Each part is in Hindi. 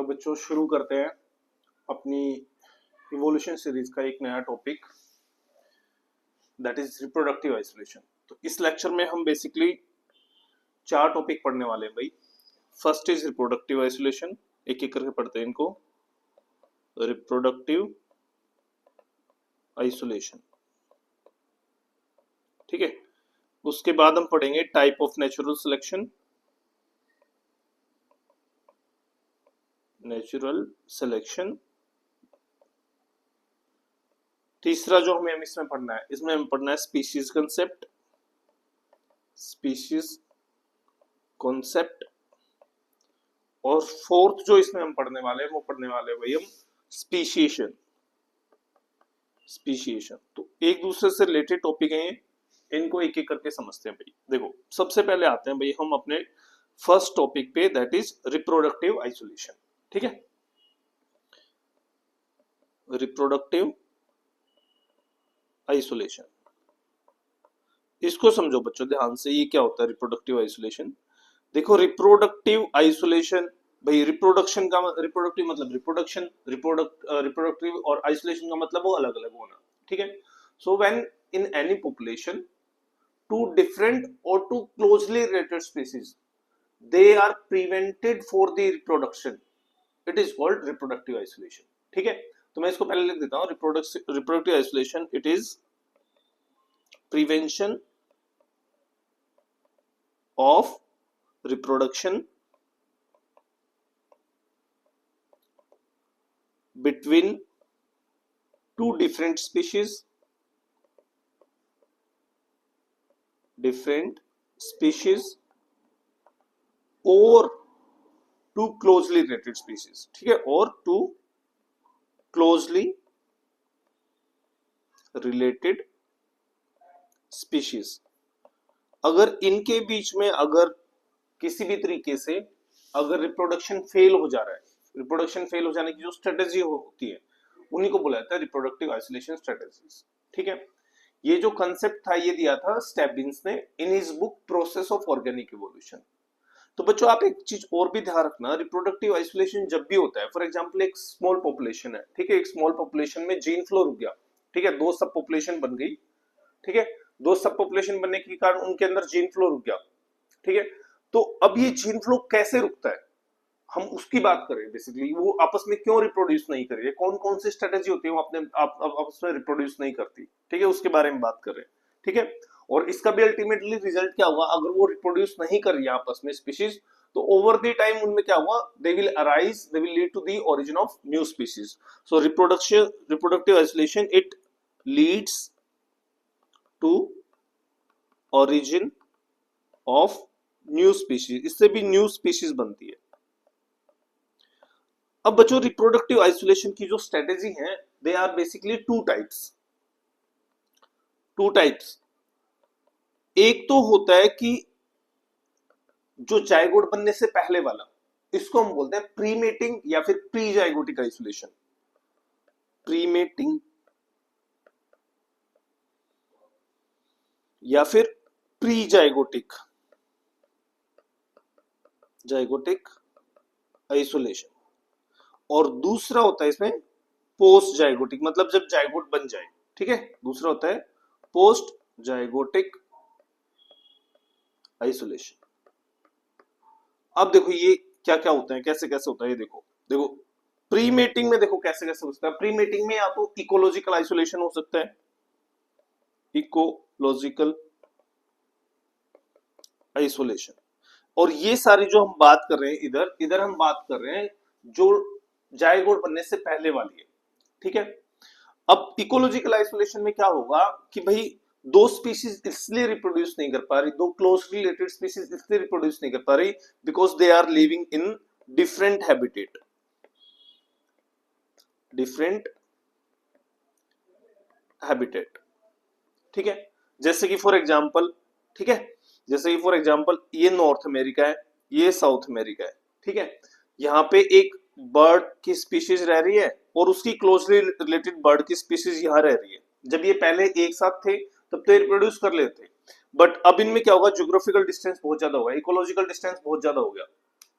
बच्चों शुरू करते हैं अपनी इवोल्यूशन सीरीज का एक नया topic, that is reproductive isolation. तो इस लेक्चर में हम बेसिकली 4 टॉपिक पढ़ने वाले हैं भाई। फर्स्ट इज रिप्रोडक्टिव आइसोलेशन, एक एक करके पढ़ते हैं इनको। रिप्रोडक्टिव आइसोलेशन, ठीक है। उसके बाद हम पढ़ेंगे type of natural selection, natural selection. तीसरा जो हमें इसमें पढ़ना है, इसमें हमें पढ़ना है स्पीशीज कंसेप्ट, स्पीशीज कॉन्सेप्ट। और फोर्थ जो इसमें हम पढ़ने वाले हैं वो पढ़ने वाले हैं भाई हम स्पीशिएशन। स्पीशिएशन तो एक दूसरे से रिलेटेड टॉपिक है, इनको एक एक करके समझते हैं भाई। देखो सबसे पहले आते हैं भाई हम अपने फर्स्ट टॉपिक पे, दैट इज रिप्रोडक्टिव आइसोलेशन, ठीक है। रिप्रोडक्टिव आइसोलेशन, इसको समझो बच्चों ध्यान से, ये क्या होता है रिप्रोडक्टिव आइसोलेशन। देखो रिप्रोडक्टिव आइसोलेशन भाई, रिप्रोडक्शन का रिप्रोडक्टिव मतलब रिप्रोडक्शन, रिप्रोडक्टिव और आइसोलेशन का मतलब वो अलग अलग होना, ठीक है। So when in any population two different or two closely related species, they are prevented for the reproduction, it is called reproductive isolation, ठीक है। तो मैं इसको पहले लिख देता हूं, reproductive isolation, it is prevention of reproduction between two different species, or two closely related species, ठीक है, और two closely related species। अगर इनके बीच में अगर किसी भी तरीके से अगर रिप्रोडक्शन फेल हो जा रहा है, रिप्रोडक्शन फेल हो जाने की जो स्ट्रेटेजी होती है उन्हीं को बोला जाता है रिप्रोडक्टिव आइसोलेशन स्ट्रेटेजीज, ठीक है। ये जो कंसेप्ट था ये दिया था स्टेबिन्स ने in his book process of organic evolution. तो बच्चों आप एक चीज और भी ध्यान रखना, रिप्रोडक्टिव आइसोलेशन जब भी होता है, फॉर एग्जांपल एक स्मॉल पॉपुलेशन है, ठीक है, एक स्मॉल पॉपुलेशन में जीन फ्लो रुक गया, ठीक है, 2 सब पॉपुलेशन बन गई, ठीक है, 2 सब पॉपुलेशन बनने के कारण उनके अंदर जीन फ्लो रुक गया, ठीक है। तो अब ये जीन फ्लो कैसे रुकता है, हम उसकी बात करें। बेसिकली वो आपस में क्यों रिप्रोड्यूस नहीं कर रही है, कौन कौन सी स्ट्रेटेजी होती है वो अपने आपस में रिप्रोड्यूस नहीं करती, ठीक है, उसके बारे में बात कर रहे हैं, ठीक है। और इसका भी अल्टीमेटली रिजल्ट क्या हुआ, अगर वो रिप्रोड्यूस नहीं कर रही है आपस में स्पीशीज, तो ओवर द टाइम उनमें क्या हुआ, they will arise, they will lead to the origin of new species. So reproductive isolation it leads to origin of new species, इससे भी न्यू स्पीशीज बनती है। अब बच्चों रिप्रोडक्टिव आइसोलेशन की जो स्ट्रेटेजी है, they are basically two types. एक तो होता है कि जो जायगोट बनने से पहले वाला, इसको हम बोलते हैं प्रीमेटिंग या फिर प्री जायगोटिक आइसोलेशन। प्रीमेटिंग या फिर प्री जायगोटिक आइसोलेशन। और दूसरा होता है इसमें पोस्ट जायगोटिक, मतलब जब जायगोट बन जाए, ठीक है। दूसरा होता है पोस्ट जायगोटिक आइसोलेशन। अब देखो ये क्या क्या होता है, कैसे कैसे होता है, ये देखो देखो प्री मेटिंग में देखो कैसे कैसे होता है। प्री मेटिंग में या तो इकोलॉजिकल आइसोलेशन हो सकता है, इकोलॉजिकल आइसोलेशन। और ये सारी जो हम बात कर रहे हैं, इधर हम बात कर रहे हैं जो जायगोट बनने से पहले वाली है, ठीक है। अब इकोलॉजिकल आइसोलेशन में क्या होगा कि भाई 2 स्पीशीज इसलिए रिप्रोड्यूस नहीं कर पा रही, 2 क्लोज रिलेटेड स्पीशीज इसलिए रिप्रोड्यूस नहीं कर पा रही because they are living in different habitat, ठीक है। जैसे कि फॉर एग्जांपल, ठीक है, जैसे कि फॉर एग्जांपल ये नॉर्थ अमेरिका है, ये साउथ अमेरिका है, ठीक है। यहाँ पे एक बर्ड की स्पीशीज रह रही है और उसकी क्लोजली रिलेटेड बर्ड की स्पीशीज यहाँ रह रही है। जब ये पहले एक साथ थे तब तो रिप्रोड्यूस कर लेते, बट अब इनमें क्या होगा, ज्योग्राफिकल डिस्टेंस बहुत ज्यादा होगा, इकोलॉजिकल डिस्टेंस बहुत ज्यादा हो गया,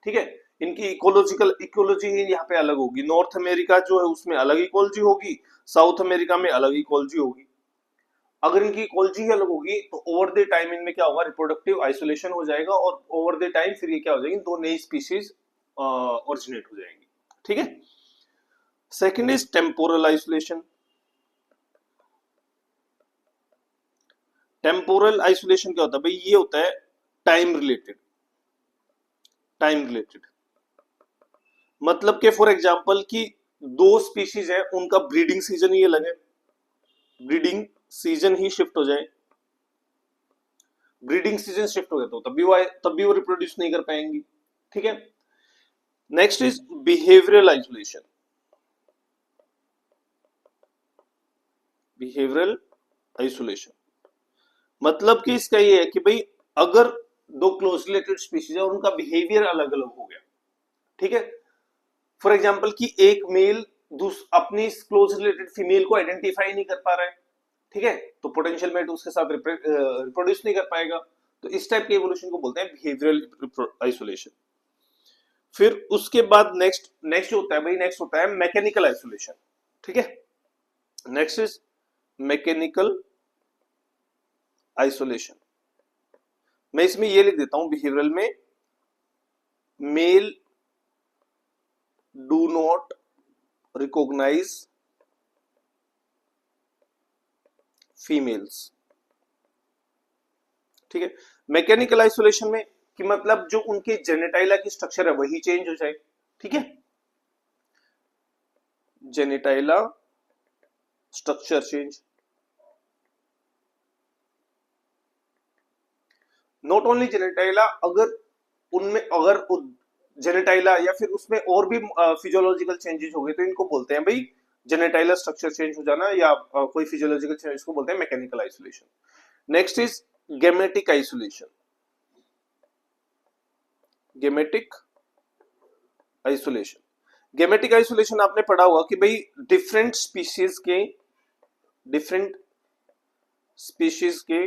ठीक है। इनकी इकोलॉजी यहाँ पे अलग होगी। नॉर्थ अमेरिका जो है उसमें अलग इकोलॉजी होगी, साउथ अमेरिका में अलग इकोलॉजी होगी। अगर इनकी इकोलॉजी ही अलग होगी तो ओवर द टाइम इनमें क्या होगा, रिप्रोडक्टिव आइसोलेशन हो जाएगा, और ओवर द टाइम फिर ये क्या हो जाएगी, दो नई स्पीशीज ओरिजिनेट हो जाएंगी। ठीक है। Second is temporal isolation. Temporal isolation क्या होता है भाई, ये होता है टाइम रिलेटेड। टाइम रिलेटेड मतलब कि फॉर एग्जांपल कि दो स्पीशीज है, उनका ब्रीडिंग सीजन ही अलग है, ब्रीडिंग सीजन ही शिफ्ट हो जाए, ब्रीडिंग सीजन शिफ्ट हो गया तो तब भी वो रिप्रोड्यूस नहीं कर पाएंगी। ठीक है। Next is behavioural isolation. Behavioural isolation मतलब कि इसका ये है कि भाई अगर दो क्लोज रिलेटेड स्पीशीज है और उनका बिहेवियर अलग अलग हो गया, ठीक है। फॉर एग्जांपल कि एक मेल अपनी क्लोज रिलेटेड फीमेल को आइडेंटिफाई नहीं कर पा रहा है, ठीक है, तो पोटेंशियल मेट उसके साथ रिप्रोड्यूस नहीं कर पाएगा। तो इस टाइप के इवोल्यूशन को बोलते हैं बिहेवियरल आइसोलेशन। फिर उसके बाद नेक्स्ट होता है भाई, नेक्स्ट होता है मैकेनिकल आइसोलेशन। ठीक है। Next is mechanical isolation. मैं इसमें ये लिख देता हूं बिहेवियरल में, male do not recognise females. ठीक है। मैकेनिकल आइसोलेशन में कि मतलब जो उनके जेनेटाइला की स्ट्रक्चर है वही चेंज हो जाए। ठीक है। जेनेटाइला स्ट्रक्चर चेंज, नॉट ओनली जेनेटाइला, अगर जेनेटाइला या फिर उसमें और भी फिजियोलॉजिकल चेंजेस हो गए तो इनको बोलते हैं भाई जेनेटाइला स्ट्रक्चर चेंज हो जाना, या कोई फिजियोलॉजिकल चेंज को बोलते हैं mechanical isolation. Next is gametic isolation. Gametic isolation, gametic isolation आपने पढ़ा होगा कि भाई डिफरेंट स्पीशीज के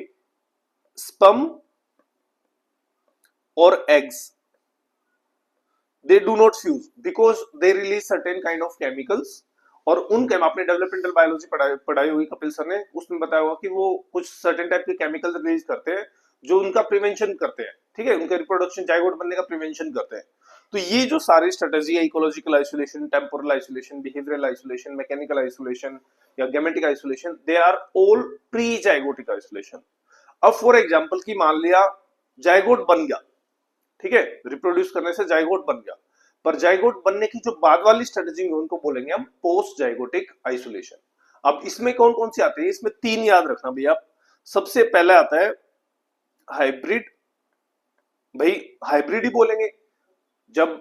स्पर्म और eggs, they do not fuse because they release certain kind of chemicals, और आपने डेवलपमेंटल बायोलॉजी पढ़ाई हुई कपिल सर ने, उसमें बताया हुआ कि वो कुछ सर्टेन टाइप के केमिकल रिलीज करते हैं जो उनका प्रिवेंशन करते हैं। ठीक है। उनके रिप्रोडक्शन जाइगोट बनने का प्रिवेंशन करते हैं। तो ये जो सारी स्ट्रेटेजी है, ecological isolation, temporal isolation, behavioural isolation, mechanical isolation या gametic isolation, they are all pre zygotic isolation. अब फॉर एग्जांपल कि मान लिया जाइगोट बन गया, ठीक है, रिप्रोड्यूस करने से जाइगोट बन गया, पर जाइगोट बनने की जो बाद वाली स्ट्रेटेजी है उनको बोलेंगे हम पोस्ट जाइगोटिक आइसोलेशन। अब इसमें कौन कौन सी आती है, इसमें तीन याद रखना भैया। सबसे पहले आता है हाइब्रिड। भाई हाइब्रिड ही बोलेंगे जब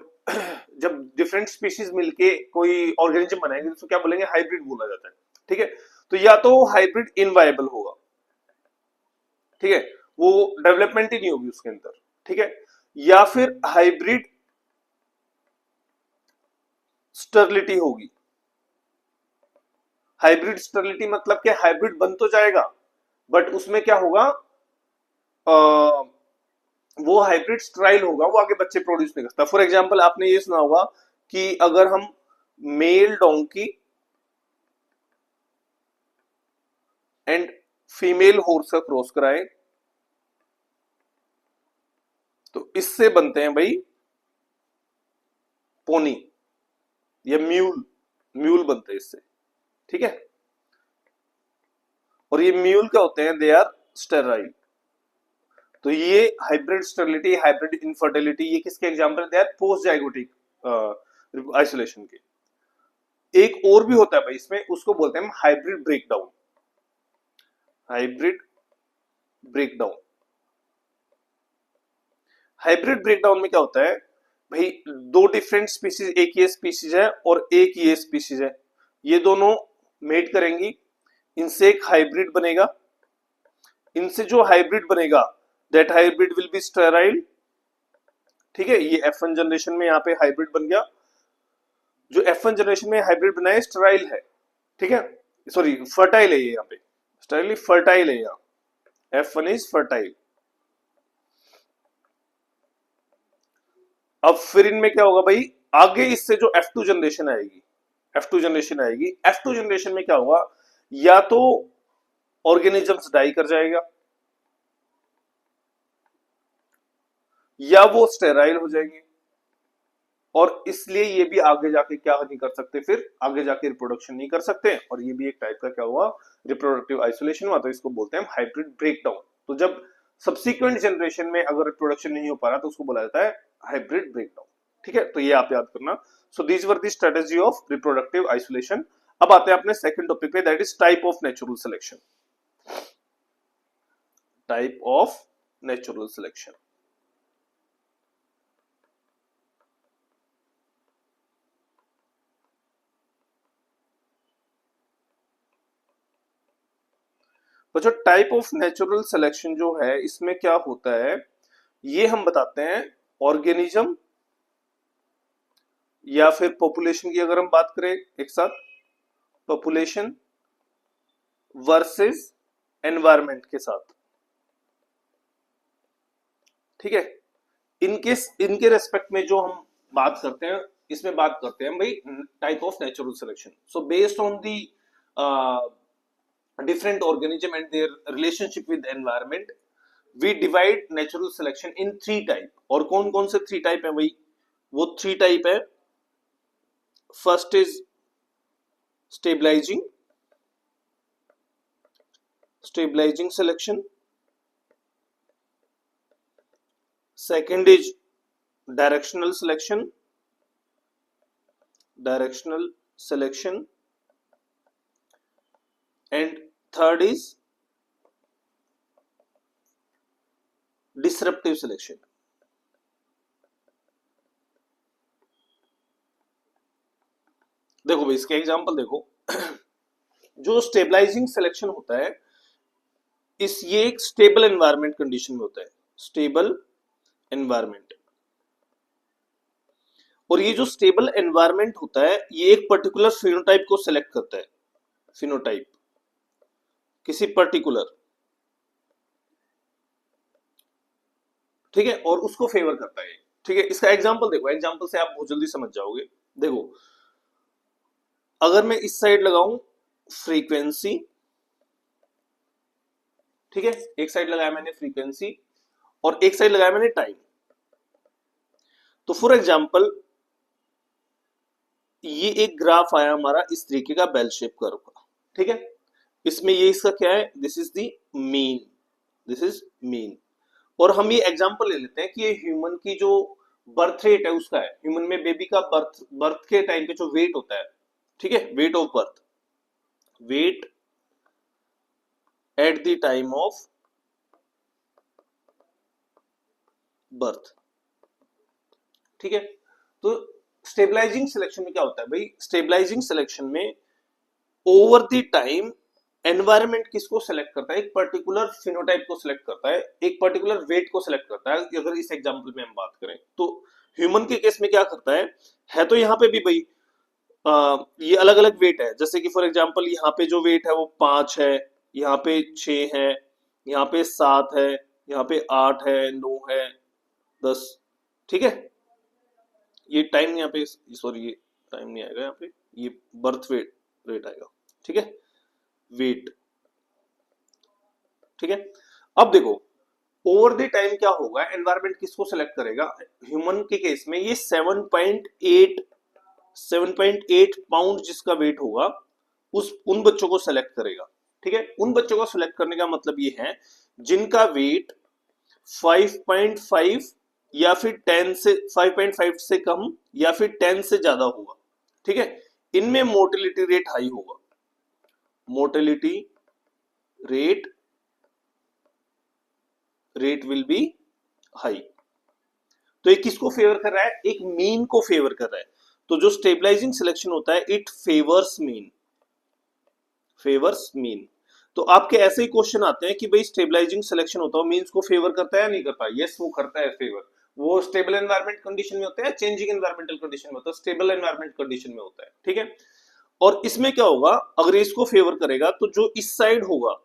जब डिफरेंट स्पीशीज मिलके कोई ऑर्गेनिज्म बनाएंगे तो क्या बोलेंगे, हाइब्रिड बोला जाता है। ठीक है। तो या तो हाइब्रिड इनवायबल होगा, ठीक है, वो डेवलपमेंट ही नहीं होगी उसके अंदर। ठीक है। या फिर हाइब्रिड स्टर्लिटी होगी। हाइब्रिड स्टर्लिटी मतलब क्या, हाइब्रिड बन तो जाएगा बट उसमें क्या होगा, वो हाइब्रिड स्ट्राइल होगा, वो आगे बच्चे प्रोड्यूस नहीं करता। फॉर एग्जांपल आपने ये सुना होगा कि अगर हम mail donkey and female horse का क्रॉस कराएं तो इससे बनते हैं भाई पोनी या म्यूल बनते हैं इससे। ठीक है। और ये म्यूल क्या होते हैं, दे आर स्टेराइल। तो ये हाइब्रिड स्टेरिलिटी, हाइब्रिड इनफर्टिलिटी, ये किसके example, they R post zygotic isolation के। एक और भी होता है भाई इसमें, उसको बोलते हैं hybrid breakdown. Hybrid breakdown, hybrid breakdown में क्या होता है भाई, दो डिफरेंट स्पीशीज, एक ये स्पीशीज है और एक ये स्पीशीज है, ये दोनों मेट करेंगी, इनसे एक हाइब्रिड बनेगा, इनसे जो हाइब्रिड बनेगा that hybrid will be sterile. ठीक है। ये F1 जनरेशन में यहाँ पे हाइब्रिड बन गया, जो F1 जनरेशन में हाइब्रिड बना है स्टेराइल है। ठीक है, सॉरी फर्टाइल है, ये यहाँ पे स्टेराइल फर्टाइल है, यहाँ F1 इज फर्टाइल। अब फिर इनमें क्या होगा भाई, आगे इससे जो F2 जनरेशन आएगी, F2 जनरेशन आएगी, F2 जनरेशन में क्या होगा, या तो ऑर्गेनिजम्स डाई कर जाएगा, या वो स्टेराइल हो जाएंगे, और इसलिए ये भी आगे जाके क्या नहीं कर सकते, फिर आगे जाके रिप्रोडक्शन नहीं कर सकते, और ये भी एक टाइप का क्या हुआ, रिप्रोडक्टिव आइसोलेशन हुआ। तो इसको बोलते हैं हाइब्रिड ब्रेकडाउन। तो जब सब्सिक्वेंट जनरेशन में अगर रिप्रोडक्शन नहीं हो पा रहा तो उसको बोला जाता है हाइब्रिड ब्रेकडाउन। ठीक है, तो ये आप याद करना। So these were the strategy of reproductive isolation. अब आते हैं अपने सेकंड टॉपिक पे, that is type of natural selection. Type of natural selection. तो जो टाइप ऑफ नेचुरल सिलेक्शन जो है, इसमें क्या होता है, ये हम बताते हैं ऑर्गेनिज्म या फिर पॉपुलेशन की अगर हम बात करें एक साथ, पॉपुलेशन वर्सेस एनवायरमेंट के साथ। ठीक है, इनके रेस्पेक्ट में जो हम बात करते हैं, इसमें बात करते हैं भाई type of natural selection. So based on the different organism and their relationship with the environment, we divide natural selection in 3 type। और कौन कौन से 3 टाइप है भाई, वो 3 टाइप है। First is stabilising selection, second is directional selection, and third is disruptive selection. देखो भाई, इसके एग्जांपल देखो। जो स्टेबलाइजिंग सिलेक्शन होता है, ये एक स्टेबल एनवायरनमेंट कंडीशन में होता है, स्टेबल एनवायरनमेंट। और ये जो स्टेबल एनवायरनमेंट होता है, ये एक पर्टिकुलर फिनोटाइप को सिलेक्ट करता है, फिनोटाइप किसी पर्टिकुलर, ठीक है, और उसको फेवर करता है। ठीक है, इसका एग्जांपल देखो, एग्जांपल से आप बहुत जल्दी समझ जाओगे। देखो, अगर मैं इस साइड लगाऊं फ्रीक्वेंसी, ठीक है, एक साइड लगाया मैंने फ्रीक्वेंसी और एक साइड लगाया मैंने टाइम। तो फॉर एग्जांपल ये एक ग्राफ आया हमारा इस तरीके का, बेल शेप कर्व का। ठीक है, इसमें ये इसका क्या है, this is the mean, this is mean. और हम ये एग्जांपल ले लेते हैं कि ये ह्यूमन की जो बर्थ रेट है उसका है, ह्यूमन में बेबी का बर्थ के टाइम पे जो वेट होता है, ठीक है, weight of birth, weight at the time of birth. ठीक है, तो स्टेबलाइजिंग सिलेक्शन में क्या होता है भाई, स्टेबलाइजिंग सिलेक्शन में ओवर द टाइम एनवायरनमेंट किसको सेलेक्ट करता है, एक पर्टिकुलर फिनोटाइप को सिलेक्ट करता है, एक पर्टिकुलर वेट को सिलेक्ट करता है। अगर इस एग्जांपल में हम बात करें तो ह्यूमन के केस में क्या करता है तो यहाँ पे भी भाई ये अलग अलग वेट है। जैसे कि फॉर एग्जांपल यहाँ पे जो वेट है वो 5 है, यहाँ पे 6 है, यहाँ पे 7 है, यहाँ पे 8 है, 9 है, 10। ठीक है, ये टाइम यहाँ पे, सॉरी ये टाइम नहीं आएगा यहाँ पे, ये बर्थ वेट रेट आएगा। ठीक है, वेट। ठीक है, अब देखो ओवर द टाइम क्या होगा, एनवायरनमेंट किसको सेलेक्ट करेगा, ह्यूमन के केस में ये 7.8 पाउंड जिसका वेट होगा उन बच्चों को सेलेक्ट करेगा। ठीक है, उन बच्चों को सेलेक्ट करने का मतलब ये है जिनका वेट 5.5 या फिर 10 से 5.5 से कम या फिर 10 से ज्यादा होगा। ठीक है, इनमें मोर्टेलिटी रेट हाई होगा, mortality rate will be high. तो ये किसको फेवर कर रहा है, एक मीन को फेवर कर रहा है। तो जो स्टेबलाइजिंग सिलेक्शन होता है, इट फेवर्स मीन। तो आपके ऐसे ही क्वेश्चन आते हैं कि भाई स्टेबलाइजिंग सिलेक्शन होता है मीन्स को फेवर करता है या नहीं करता। यस, वो करता है फेवर। वो स्टेबल एनवायरनमेंट कंडीशन में होता है, चेंजिंग एनवायरमेंटल कंडीशन में होता है, स्टेबल एनवायरनमेंट कंडीशन में होता है। ठीक है, और इसमें क्या होगा, अगर इसको फेवर करेगा तो जो इस साइड होगा,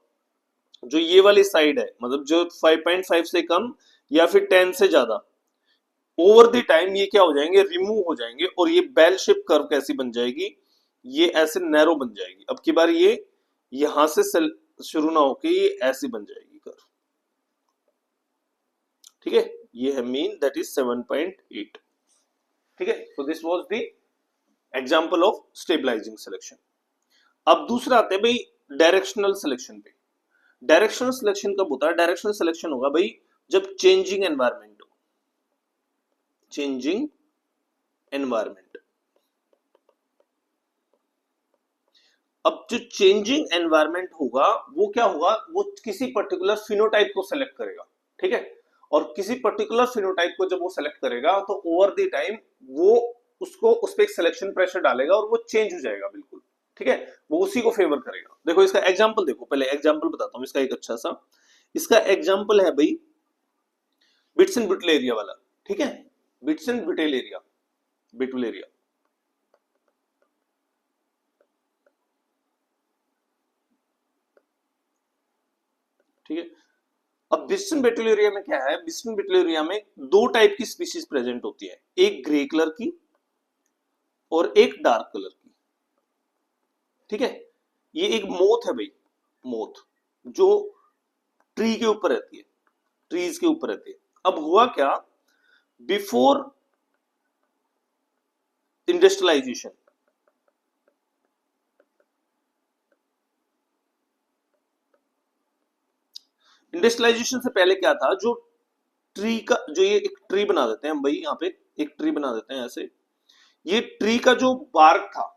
जो ये वाली साइड है, मतलब जो 5.5 से कम या फिर 10 से ज्यादा, ओवर द टाइम ये क्या हो जाएंगे, रिमूव हो जाएंगे, और ये बेल शेप कर्व कैसी बन जाएगी, ये ऐसे नैरो बन जाएगी। अब की बार ये यहां से शुरू ना होके ये ऐसी बन जाएगी कर्व, ठीक है। ये है मीन, दैट इज 7.8, ठीक है। So this was the example of stabilising selection. अब दूसरा आते हैं भाई डायरेक्शनल सिलेक्शन पे। डायरेक्शनल सिलेक्शन कब होता है? डायरेक्शनल सिलेक्शन होगा भाई जब चेंजिंग एनवायरनमेंट हो, चेंजिंग एनवायरनमेंट। अब जो चेंजिंग एनवायरनमेंट होगा वो क्या होगा, वो किसी पर्टिकुलर फिनोटाइप को सेलेक्ट करेगा, ठीक है। और किसी पर्टिकुलर फिनोटाइप को जब वो सेलेक्ट करेगा तो ओवर द टाइम वो उसको उस पर एक सिलेक्शन प्रेशर डालेगा और वो चेंज हो जाएगा बिल्कुल, ठीक है। वो उसी को फेवर करेगा। देखो इसका एग्जाम्पल देखो, पहले एग्जाम्पल बताता हूं इसका एक अच्छा सा। इसका एग्जाम्पल है भाई बिट्स एंड बिटल एरिया वाला, ठीक है। Bits and beetle area, beetle area, ठीक है। अब बिस्टन बेटुलेरिया में क्या है, बिस्टन बेटुलेरिया में दो टाइप की स्पीशीज प्रेजेंट होती है, एक ग्रे कलर की और एक डार्क कलर की, ठीक है। ये एक मोथ है भाई, मोथ जो ट्री के ऊपर रहती है, ट्रीज के ऊपर रहती है। अब हुआ क्या, बिफोर इंडस्ट्रियलाइजेशन, इंडस्ट्रियलाइजेशन से पहले क्या था, जो ट्री का जो ये एक ट्री बना देते हैं हम भाई, यहाँ पे एक ट्री बना देते हैं ऐसे। ये ट्री का जो बार्क था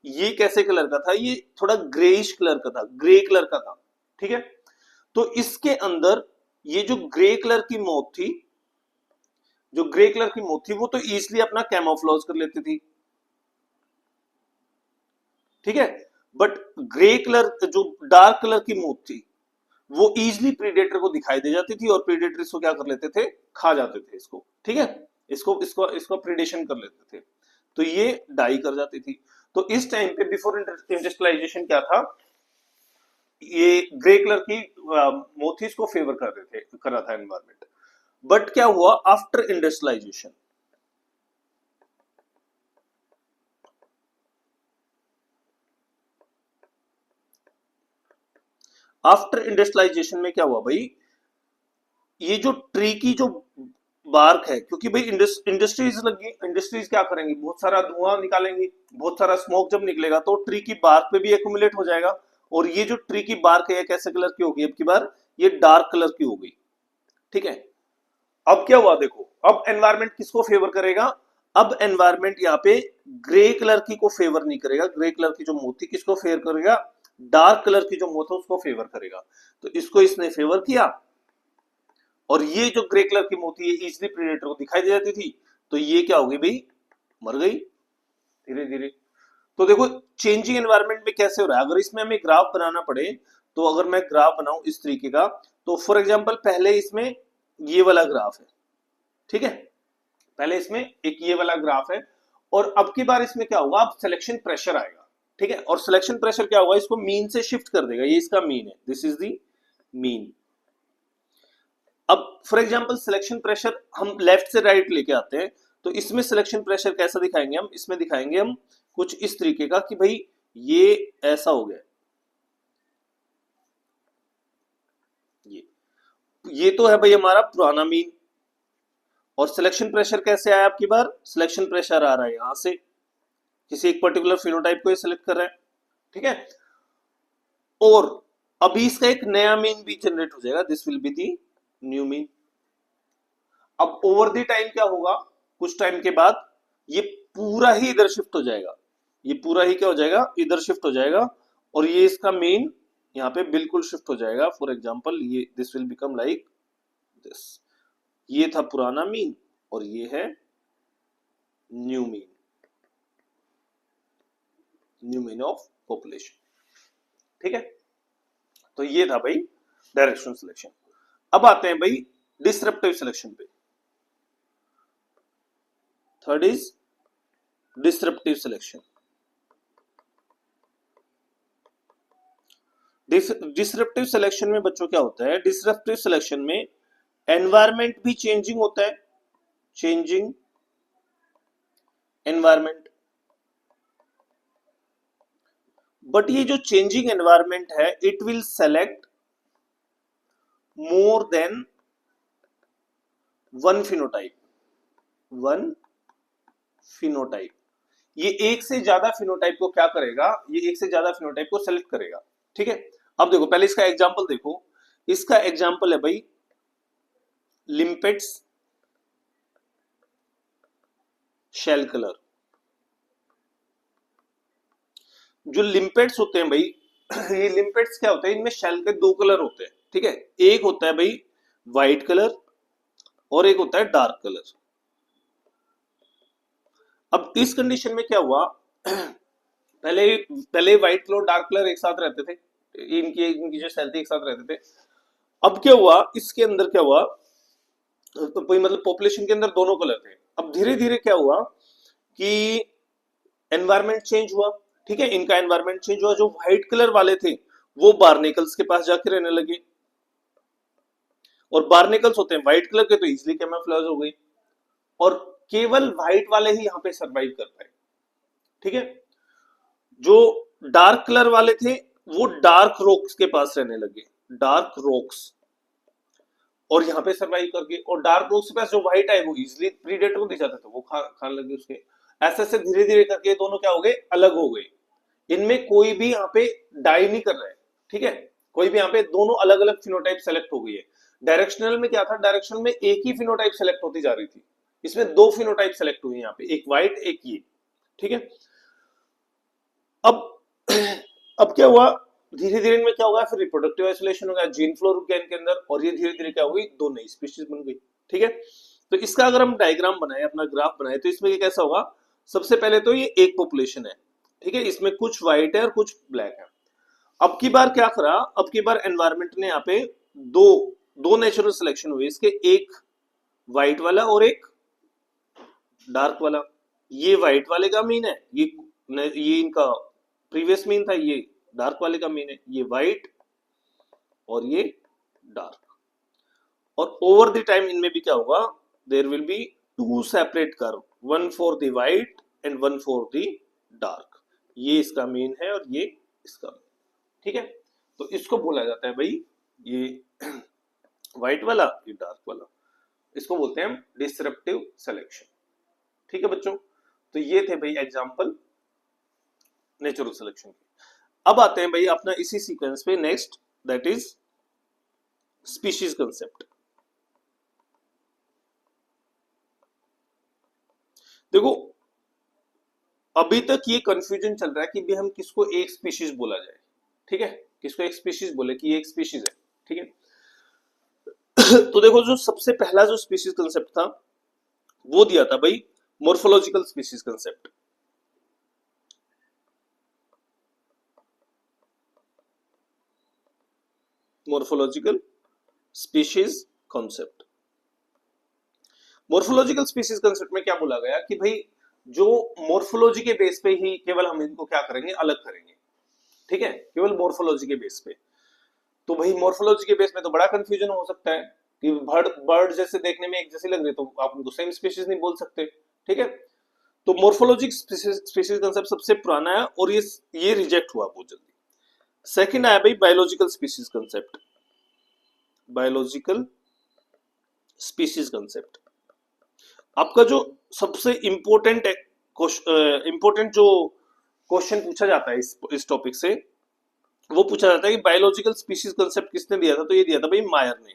ये कैसे कलर का था, ये थोड़ा ग्रेइश कलर का था, ग्रे कलर का था, ठीक है। तो इसके अंदर ये जो ग्रे कलर की मोथ थी, जो ग्रे कलर की मोथ थी वो तो इजिली अपना कैमोफ्लेज कर लेती थी, ठीक है। बट ग्रे कलर जो डार्क कलर की मोथ थी वो इजिली प्रीडेटर को दिखाई दे जाती थी और प्रीडेटर इसको क्या कर लेते थे, खा जाते थे इसको, ठीक है। इसको इसको इसको प्रीडेशन कर लेते थे, तो ये डाई कर जाती थी। तो इस टाइम पे बिफोर इंडस्ट्रियलाइजेशन क्या था, ये ग्रे कलर की मोथीज को फेवर कर रहे थे, कर रहा था एनवायरमेंट। बट क्या हुआ आफ्टर इंडस्ट्रियलाइजेशन, आफ्टर इंडस्ट्रियलाइजेशन में क्या हुआ भाई, ये जो ट्री की जो बार्क है, क्योंकि भाई इंडस्ट्रीज लगी, इंडस्ट्रीज क्या करेंगी, बहुत सारा धुआं निकालेंगी, बहुत सारा स्मोक जब निकलेगा तो ट्री की बार्क पे भी एक्यूमुलेट हो जाएगा। और ये जो ट्री की बार्क है ये कैसे कलर की होगी, अब की बार ये डार्क कलर की हो गई, ठीक है। अब क्या हुआ देखो, अब एनवायरमेंट किसको फेवर करेगा, अब एनवायरमेंट यहाँ पे ग्रे कलर की को फेवर नहीं करेगा, ग्रे कलर की जो मोती किसको फेवर करेगा, डार्क कलर की जो मोथ है उसको फेवर करेगा। तो इसको इसने फेवर किया, और ये जो ग्रे कलर की मोती है इजिली प्रेडेटर को दिखाई दे जाती थी, तो ये क्या हो गई भाई, मर गई धीरे धीरे। तो देखो चेंजिंग एनवायरनमेंट में कैसे हो रहा है, अगर इसमें हमें ग्राफ बनाना पड़े, तो अगर मैं ग्राफ बनाऊं इस तरीके का, तो फॉर एग्जांपल पहले इसमें ये वाला ग्राफ है, ठीक है। पहले इसमें एक ये वाला ग्राफ है, और अब की बार इसमें क्या होगा, अब सिलेक्शन प्रेशर आएगा, ठीक है। और सिलेक्शन प्रेशर क्या होगा, इसको मीन से शिफ्ट कर देगा, ये इसका मीन है, दिस इज द मीन। अब फॉर एग्जांपल सिलेक्शन प्रेशर हम लेफ्ट से राइट लेके आते हैं, तो इसमें सिलेक्शन प्रेशर कैसा दिखाएंगे हम, इसमें दिखाएंगे हम कुछ इस तरीके का कि भाई ये ऐसा हो गया, ये तो है भाई हमारा पुराना मीन। और सिलेक्शन प्रेशर कैसे आया, आपकी बार सिलेक्शन प्रेशर आ रहा है यहां से, किसी एक पर्टिकुलर फिनोटाइप को ये सिलेक्ट कर रहा है, ठीक है। और अभी इसका एक नया मीन भी जनरेट हो जाएगा, this will be the new mean. अब ओवर द टाइम क्या होगा, कुछ टाइम के बाद ये पूरा ही इधर शिफ्ट हो जाएगा, ये पूरा ही क्या हो जाएगा, इधर शिफ्ट हो जाएगा, और ये इसका मीन यहाँ पे बिल्कुल शिफ्ट हो जाएगा। फॉर एग्जांपल ये this will become like this, ये था पुराना मीन और ये है new mean, new mean of population, ठीक है। तो ये था भाई डायरेक्शनल सिलेक्शन। अब आते हैं भाई डिसरप्टिव सिलेक्शन पे। Third is disruptive selection. Disruptive selection में बच्चों क्या होता है, डिसरप्टिव सिलेक्शन में एनवायरमेंट भी चेंजिंग होता है, चेंजिंग एनवायरमेंट। बट ये जो चेंजिंग एनवायरमेंट है, it will select more than one phenotype. One phenotype, ये एक से ज्यादा फिनोटाइप को क्या करेगा, ये एक से ज्यादा फिनोटाइप को सेलेक्ट करेगा। ठीक है, अब देखो पहले इसका एग्जांपल देखो। इसका एग्जांपल है भाई लिम्पेट्स शेल कलर। जो लिम्पेट्स होते हैं भाई, ये लिम्पेट्स क्या होते हैं, इनमें शेल के दो कलर होते हैं। ठीक है, एक होता है भाई व्हाइट कलर और एक होता है डार्क कलर। अब इस कंडीशन में क्या हुआ, पहले पहले व्हाइट कलर डार्क कलर एक साथ रहते थे, इनकी जो सेल थी एक साथ रहते थे। अब क्या हुआ, इसके अंदर क्या हुआ, मतलब पॉपुलेशन के अंदर दोनों कलर थे। अब धीरे धीरे क्या हुआ कि एनवायरमेंट चेंज हुआ। ठीक है, इनका एनवायरमेंट चेंज हुआ, जो व्हाइट कलर वाले थे वो बार्नेकल्स के पास जाके रहने लगे, और बार्नेकल्स होते हैं व्हाइट कलर के, तो इजिली कैमोफ्लेज हो गई, और केवल व्हाइट वाले ही यहाँ पे सरवाइव कर पाए। ठीक है, जो डार्क कलर वाले थे वो डार्क रॉक्स के पास रहने लगे, डार्क रॉक्स, और यहाँ पे सरवाइव कर गए। और डार्क रॉक्स के पास जो व्हाइट है वो इजिली प्रीडेटर को दिख जाता था, वो खाने लगे उसके। ऐसे ऐसे धीरे धीरे करके दोनों क्या हो गए, अलग हो गए। इनमें कोई भी यहाँ पे डाई नहीं कर रहा है। ठीक है, कोई भी यहाँ पे दोनों अलग अलग फिनोटाइप सेलेक्ट हो गई है। डायरेक्शनल में क्या था, डायरेक्शनल में एक ही फिनोटाइप सेलेक्ट होती जा रही थी, इसमें दो फिनोटाइप सेलेक्ट हुई यहाँ पे, एक व्हाइट एक ये। ठीक है, अब अब क्या हुआ, धीरे धीरे इनमें क्या होगा, फिर रिप्रोडक्टिव आइसोलेशन हो गया, जीन फ्लो रुक गया इनके अंदर, और ये धीरे धीरे क्या हुई, दो नई स्पीशीज बन गई। ठीक है, तो इसका अगर हम डायग्राम बनाए, अपना ग्राफ बनाए, तो इसमें ये कैसा होगा, सबसे पहले तो ये एक पॉपुलेशन है। ठीक है, इसमें कुछ व्हाइट है और कुछ ब्लैक है। अब की बार क्या करा, अब की बार एनवायरमेंट ने यहाँ पे दो दो नेचुरल सिलेक्शन हुए इसके, एक व्हाइट वाला और एक डार्क वाला। ये व्हाइट वाले का मीन है, ये इनका प्रीवियस मीन था, ये डार्क वाले का मीन है, ये व्हाइट और ये डार्क। और ओवर द टाइम इनमें भी क्या होगा, there will be two separate curve, one for the white and one for the dark. ये इसका मीन है और ये इसका मीन। ठीक है, तो इसको बोला जाता है भाई, ये व्हाइट वाला ये डार्क वाला, इसको बोलते हैं हम डिसरप्टिव सिलेक्शन। ठीक है बच्चों, तो ये थे भाई एग्जांपल नेचुरल सिलेक्शन के। अब आते हैं भाई अपना इसी सीक्वेंस पे next, that is species concept. देखो अभी तक ये कंफ्यूजन चल रहा है कि भी हम किसको एक स्पीशीज बोला जाए। ठीक है, किसको एक स्पीशीज बोले कि ये एक स्पीशीज है। ठीक है, तो देखो जो सबसे पहला जो स्पीशीज कंसेप्ट था वो दिया था भाई morphological species concept. Morphological species concept, morphological species concept में क्या बोला गया कि भाई जो मॉर्फोलॉजी के बेस पे ही केवल हम इनको क्या करेंगे, अलग करेंगे। ठीक है, केवल मॉर्फोलॉजी के बेस पे। तो भाई मॉर्फोलॉजी के बेस में तो बड़ा कंफ्यूजन हो सकता है कि बर्ड जैसे देखने में एक जैसी लग रही, तो आप उनको सेम स्पीशीज नहीं बोल सकते। ठीक है, तो मॉर्फोलॉजिक स्पीशीज कंसेप्ट सबसे पुराना है और ये रिजेक्ट हुआ बहुत जल्दी। सेकंड आया भाई biological species concept. Biological species concept आपका जो सबसे इंपॉर्टेंट जो क्वेश्चन पूछा जाता है इस टॉपिक से, वो पूछा जाता है कि बायोलॉजिकल स्पीशीज कंसेप्ट किसने दिया था, तो ये दिया था भाई मायर ने।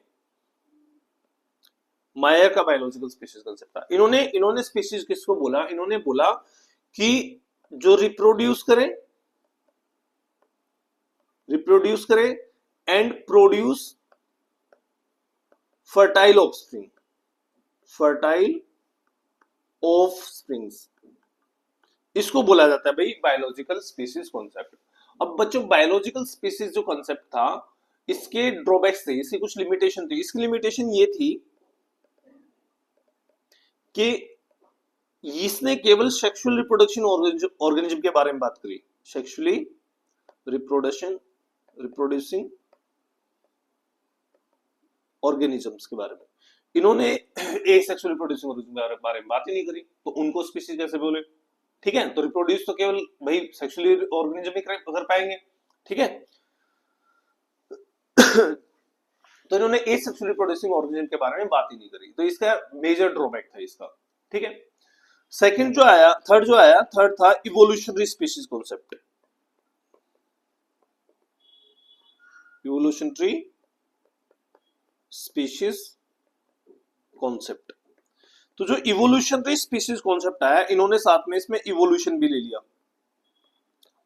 मायर का बायोलॉजिकल स्पीशीज कंसेप्ट था। इन्होंने स्पीशीज किसको बोला, इन्होंने बोला कि जो रिप्रोड्यूस करें and produce fertile offspring, fertile offsprings, इसको बोला जाता है भाई बायोलॉजिकल स्पीशीज कॉन्सेप्ट। अब बच्चों बायोलॉजिकल स्पीशीज जो कॉन्सेप्ट था, इसके ड्रॉबैक्स थे, इसकी कुछ लिमिटेशन थी। इसकी लिमिटेशन ये थी कि इसने केवल सेक्सुअल रिप्रोडक्शन ऑर्गेनिज्म के बारे में बात करी, सेक्सुअली रिप्रोड्यूसिंग ऑर्गेनिजम्स के बारे में। इन्होंने एसेक्सुअली रिप्रोड्यूसिंग ऑर्गेनिज्म के बारे में बात ही नहीं करी, तो उनको स्पीशीज कैसे बोले? ठीक है, तो रिप्रोड्यूस तो केवल भाई सेक्सुअली ऑर्गेनिज्म ही कर पाएंगे। ठीक है तो इन्होंने एसेक्सुअली रिप्रोड्यूसिंग ऑर्गेनिज्म के बारे में बात ही नहीं करी, तो इसका मेजर ड्रॉबैक था इसका। ठीक है, सेकंड जो आया, थर्ड था evolutionary species concept. Evolutionary species concept, तो जो इवोल्यूशनरी स्पीशीज कॉन्सेप्ट आया, इन्होंने साथ में इसमें इवोल्यूशन भी ले लिया।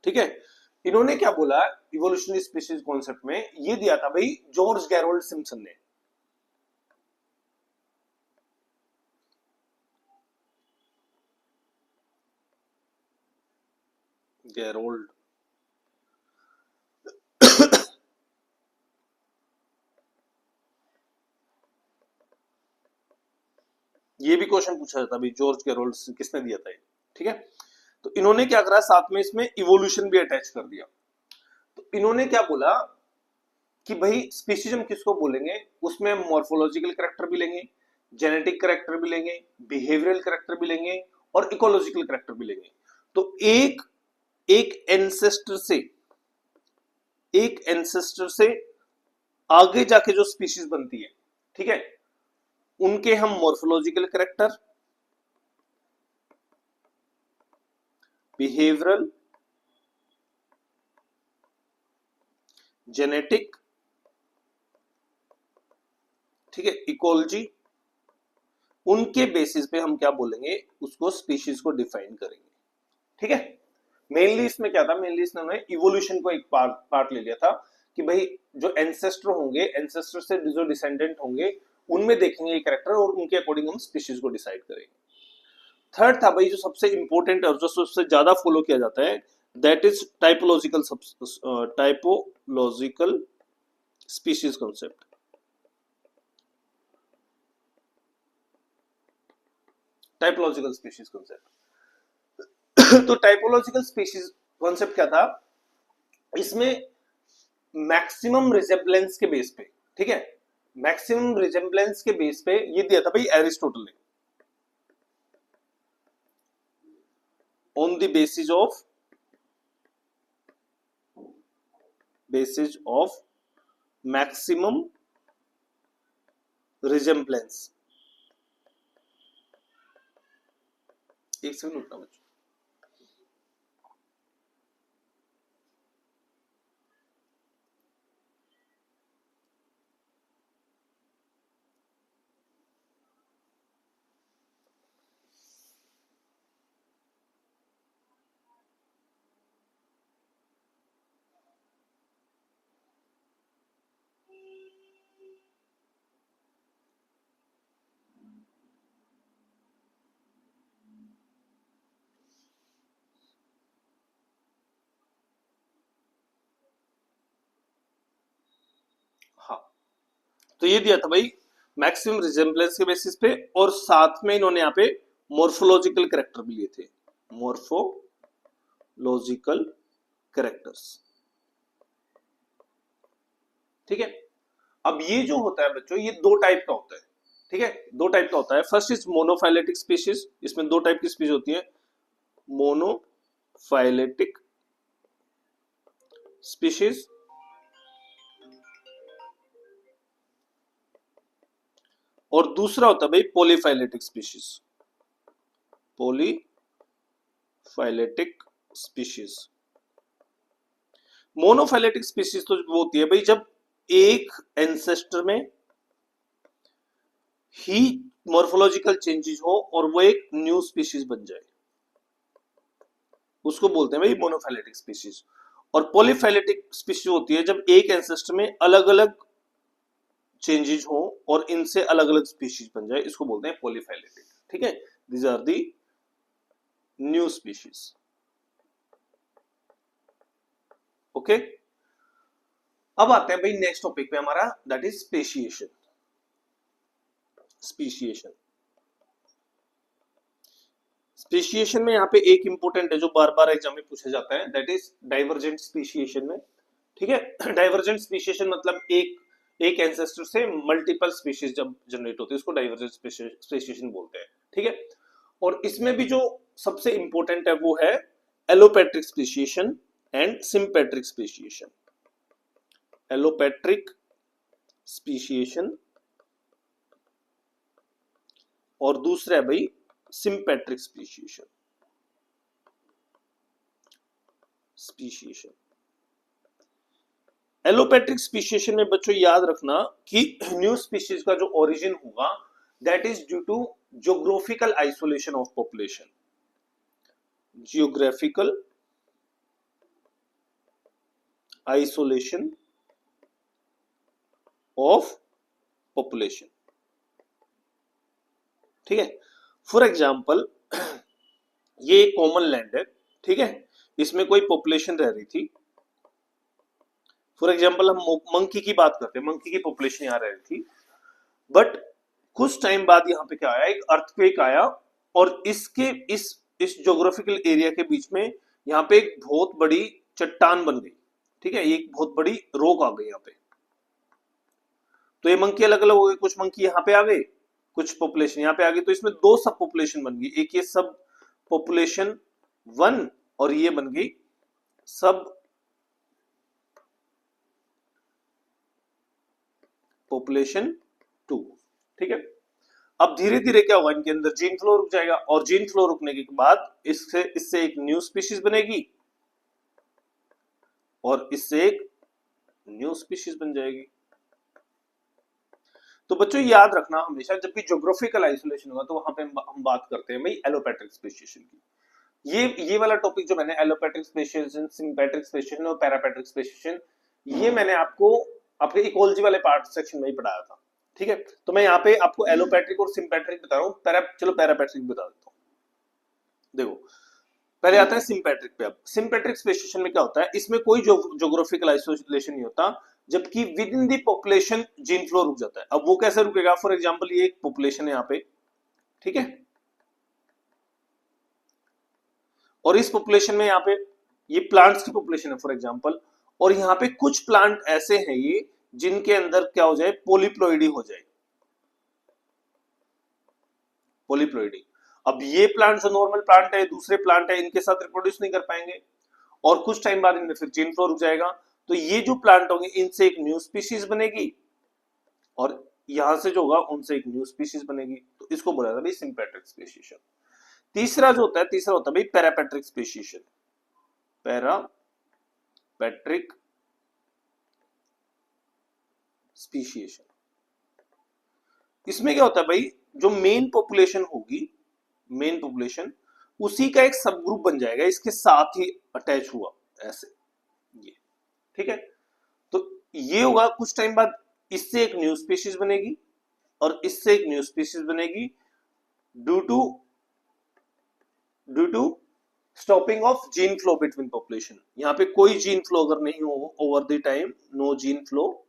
ठीक है, इन्होंने क्या बोला इवोल्यूशनरी स्पीशीज कॉन्सेप्ट में, ये दिया था भाई जॉर्ज गैरोल्ड सिम्पसन ने। गैरोल्ड ये भी क्वेश्चन पूछा जाता भाई जॉर्ज गैरोल्ड किसने दिया था ये। ठीक है, तो इन्होंने क्या करा, साथ में इसमें इवोल्यूशन भी अटैच कर दिया। तो इन्होंने क्या बोला कि भाई स्पीशीज हम किसको बोलेंगे, उसमें मॉर्फोलॉजिकल कैरेक्टर भी लेंगे, जेनेटिक कैरेक्टर भी लेंगे, बिहेवियरल कैरेक्टर भी लेंगे और इकोलॉजिकल कैरेक्टर भी लेंगे। तो एक एंसेस्टर से आगे जाके जो स्पीशीज बनती है, ठीक है, उनके हम मॉर्फोलॉजिकल कैरेक्टर, बिहेवियरल, जेनेटिक, ठीक है, इकोलॉजी, उनके बेसिस पे हम क्या बोलेंगे, उसको स्पीशीज को डिफाइन करेंगे। ठीक है, मेनली इसमें क्या था, मेनली इसने इवोल्यूशन को एक पार्ट ले लिया था कि भाई जो एंसेस्टर होंगे, एंसेस्टर से जो डिसेंडेंट होंगे, उनमें देखेंगे ये कैरेक्टर और उनके अकॉर्डिंग हम स्पीशीज को डिसाइड करेंगे। थर्ड था भाई जो सबसे इंपॉर्टेंट है और जो सबसे ज्यादा फॉलो किया जाता है, that is typological species concept. Typological species concept तो टाइपोलॉजिकल स्पीशीज कॉन्सेप्ट क्या था, इसमें मैक्सिमम रिजेम्बलेंस के बेस पे, ठीक है, मैक्सिमम रिजेम्बलेंस के बेस पे ये दिया था भाई एरिस्टोटल ने, on the basis of maximum resemblance. एक सेकंड रुकना बच्चों। हाँ, तो ये दिया था भाई मैक्सिमम रिजेम्बलेंस के बेसिस पे, और साथ में इन्होंने यहाँ पे मॉर्फोलॉजिकल कैरेक्टर भी लिए थे, मॉर्फोलॉजिकल कैरेक्टर्स। ठीक है, अब ये जो होता है बच्चों, ये दो टाइप का होता है। ठीक है, दो टाइप का होता है। फर्स्ट इज मोनोफाइलेटिक स्पीशीज, इसमें दो टाइप की स्पीशीज होती है, मोनोफाइलेटिक स्पीशीज और दूसरा होता है भाई polyphyletic species. Polyphyletic species, monophyletic species तो वो होती है भाई जब एक एंसेस्टर में ही मॉर्फोलॉजिकल चेंजेस हो और वो एक न्यू स्पीशीज बन जाए, उसको बोलते हैं भाई मोनोफाइलेटिक स्पीशीज। और पॉलीफाइलेटिक स्पीशीज होती है जब एक एंसेस्टर में अलग अलग चेंजेस हो और इनसे अलग अलग स्पीशीज बन जाए, इसको बोलते हैं पॉलीफाइलेटिक। ठीक है, these are the new species. Okay, अब आते हैं भाई नेक्स्ट टॉपिक पे हमारा, दैट इज स्पेशिएशन। स्पेशिएशन में यहाँ पे एक इंपॉर्टेंट है जो बार बार एग्जाम में पूछा जाता है, दैट इज डाइवर्जेंट स्पेशिएशन में। ठीक है, डाइवर्जेंट स्पेशिएशन मतलब एक एक एंसेस्टर से मल्टीपल स्पीशीज जब जनरेट होती है उसको डाइवर्जेंट स्पेसिएशन बोलते हैं, ठीक है। और इसमें भी जो सबसे इंपॉर्टेंट है वो है allopatric speciation and sympatric speciation. Allopatric speciation और दूसरा है भाई सिम्पैट्रिक स्पेसिएशन। एलोपैट्रिक स्पीशीएशन में बच्चों याद रखना कि न्यू स्पीशीज का जो ओरिजिन होगा that is due to geographical isolation of population. Geographical isolation of population, ठीक है। फॉर एग्जाम्पल ये कॉमन लैंड है, ठीक है, इसमें कोई पॉपुलेशन रह रही थी। फॉर एग्जाम्पल हम मंकी की बात करते हैं, मंकी की पॉपुलेशन यहां रह रही थी, बट कुछ टाइम बाद यहाँ पे क्या आया, एक अर्थक्वेक आया और इसके इस ज्योग्राफिकल एरिया के बीच में यहाँ पे एक बहुत बड़ी चट्टान बन गई, ठीक है, एक बहुत बड़ी रॉक आ गई यहाँ पे। तो ये मंकी अलग अलग हो गए, कुछ मंकी यहाँ पे आ गए, कुछ पॉपुलेशन यहाँ पे आ गई, तो इसमें दो सब पॉपुलेशन बन गई, एक ये सब पॉपुलेशन 1 और ये बन गई सब पॉपुलेशन 2, ठीक है। अब धीरे धीरे क्या होगा, इनके अंदर जीन फ्लो रुक जाएगा और जीन फ्लो रुकने के बाद इससे एक न्यू स्पीशीज बनेगी और इससे एक न्यू स्पीशीज बन जाएगी। तो बच्चों याद रखना हमेशा जब भी ज्योग्राफिकल आइसोलेशन होगा तो वहां पे हम बात करते हैं भाई एलोपैट्रिक स्पेसिएशन की। ये वाला टॉपिक जो मैंने एलोपैट्रिक स्पेसिएशन, सिम्पैट्रिक स्पेसिएशन और पैरापैट्रिक स्पेसिएशन, ये मैंने आपको आपके इकोलॉजी वाले पार्ट सेक्शन में ही पढ़ाया था, ठीक है। तो मैं यहाँ पे आपको एलोपैट्रिक और सिम्पैट्रिक बता रहा हूँ, चलो पैरापैट्रिक बता देता हूँ। देखो पहले आता है सिम्पैट्रिक पे। अब सिम्पैट्रिक स्पेसिएशन में क्या होता है, इसमें कोई ज्योग्राफिकल आइसोलेशन नहीं होता, जबकि with in the population gene flow रुक जाता है। अब वो कैसे रुकेगा, फॉर एग्जांपल ये एक पॉपुलेशन है यहाँ पे, ठीक है, और इस पॉपुलेशन में यहाँ पे ये प्लांट्स की पॉपुलेशन है फॉर एग्जांपल, और यहाँ पे कुछ प्लांट ऐसे हैं ये जिनके अंदर क्या हो जाए, पॉलीप्लॉइडी हो जाए, पॉलीप्लॉइडी। अब ये प्लांट जो नॉर्मल प्लांट है, दूसरे प्लांट है, इनके साथ रिप्रोड्यूस नहीं कर पाएंगे और कुछ टाइम बाद इनमें फिर जीन फ्लो रुक जाएगा। तो ये जो प्लांट होंगे इनसे एक न्यू स्पीशीज बनेगी और यहां से जो होगा उनसे एक न्यू स्पीशीज बनेगी, तो इसको बोला जाता है सिम्पैट्रिक स्पेसिएशन। तीसरा जो होता है, तीसरा होता है भाई पैरापैट्रिक स्पेसिएशन। पैरापैट्रिक स्पेसिएशन, इसमें क्या होता है भाई, जो मेन पॉपुलेशन होगी, मेन पॉपुलेशन उसी का एक सब ग्रुप बन जाएगा इसके साथ ही अटैच हुआ ऐसे, ये, ठीक है। तो ये होगा, कुछ टाइम बाद इससे एक न्यू स्पीशीज बनेगी और इससे एक न्यू स्पीशीज बनेगी due to stopping of gene flow between population. यहां पे कोई जीन फ्लो अगर नहीं हो over the time, no gene flow,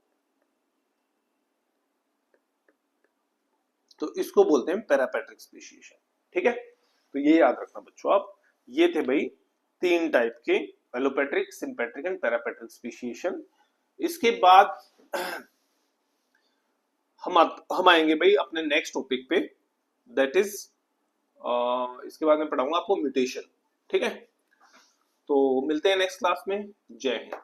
तो इसको बोलते हैं पैरापैट्रिक स्पेसिएशन, ठीक है। तो ये याद रखना बच्चों आप, ये थे भाई 3 टाइप के एलोपैट्रिक, सिम्पैट्रिक एंड पैरापैट्रिक स्पेसिएशन। इसके बाद हम आएंगे भाई अपने नेक्स्ट टॉपिक पे, दैट इज इसके बाद मैं पढ़ाऊंगा आपको म्यूटेशन, ठीक है। तो मिलते हैं नेक्स्ट क्लास में, जय हिंद।